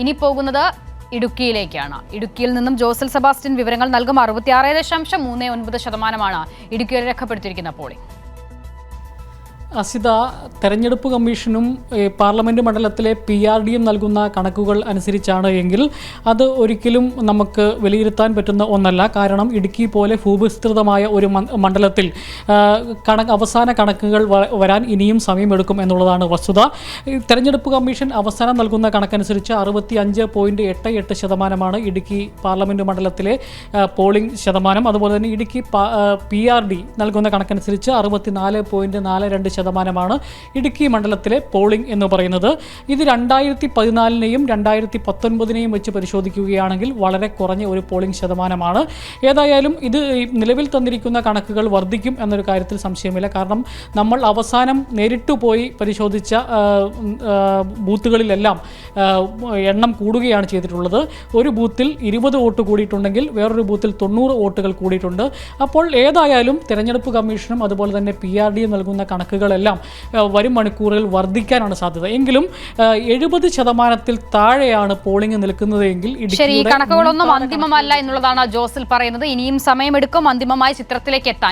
ഇനി പോകുന്നത് ഇടുക്കിയിലേക്കാണ്. ഇടുക്കിയിൽ നിന്നും ജോസൽ സെബാസ്റ്റ്യൻ വിവരങ്ങൾ നൽകും. 66.39% ഇടുക്കിയിൽ രേഖപ്പെടുത്തിയിരിക്കുന്ന പോളിംഗ്. അസിത, തെരഞ്ഞെടുപ്പ് കമ്മീഷനും പാർലമെൻറ്റ് മണ്ഡലത്തിലെ PRDയും നൽകുന്ന കണക്കുകൾ അനുസരിച്ചാണ് എങ്കിൽ അത് ഒരിക്കലും നമുക്ക് വിലയിരുത്താൻ പറ്റുന്ന ഒന്നല്ല. കാരണം ഇടുക്കി പോലെ ഭൂവിസ്തൃതമായ ഒരു മണ്ഡലത്തിൽ അവസാന കണക്കുകൾ വരാൻ ഇനിയും സമയമെടുക്കും എന്നുള്ളതാണ് വസ്തുത. തെരഞ്ഞെടുപ്പ് കമ്മീഷൻ അവസാനം നൽകുന്ന കണക്കനുസരിച്ച് 65.88% ഇടുക്കി പാർലമെൻറ്റ് മണ്ഡലത്തിലെ പോളിംഗ് ശതമാനം. അതുപോലെ തന്നെ ഇടുക്കി PRD നൽകുന്ന കണക്കനുസരിച്ച് 64.42% ഇടുക്കി മണ്ഡലത്തിലെ പോളിംഗ് എന്ന് പറയുന്നത്. ഇത് 2014-നെയും 2019-നെയും വെച്ച് പരിശോധിക്കുകയാണെങ്കിൽ വളരെ കുറഞ്ഞ ഒരു പോളിംഗ് ശതമാനമാണ്. ഏതായാലും ഇത് നിലവിൽ തന്നിരിക്കുന്ന കണക്കുകൾ വർദ്ധിക്കും എന്നൊരു കാര്യത്തിൽ സംശയമില്ല. കാരണം നമ്മൾ അവസാനം നേരിട്ട് പോയി പരിശോധിച്ച ബൂത്തുകളിലെല്ലാം എണ്ണം കൂടുകയാണ് ചെയ്തിട്ടുള്ളത്. ഒരു ബൂത്തിൽ 20 വോട്ട് കൂടിയിട്ടുണ്ടെങ്കിൽ വേറൊരു ബൂത്തിൽ 90 വോട്ടുകൾ കൂടിയിട്ടുണ്ട്. അപ്പോൾ ഏതായാലും തെരഞ്ഞെടുപ്പ് കമ്മീഷനും അതുപോലെ തന്നെ PRDയും നൽകുന്ന കണക്കുകളെല്ലാം വരും മണിക്കൂറുകൾ വർദ്ധിക്കാനാണ് സാധ്യത. എങ്കിലും 70% താഴെയാണ് പോളിംഗ് നിൽക്കുന്നത് എങ്കിൽ ശരി, കണക്കുകളൊന്നും അന്തിമമല്ല എന്നുള്ളതാണ് ജോസൽ പറയുന്നത്. ഇനിയും സമയമെടുക്കും അന്തിമമായ ചിത്രത്തിലേക്ക് എത്താൻ.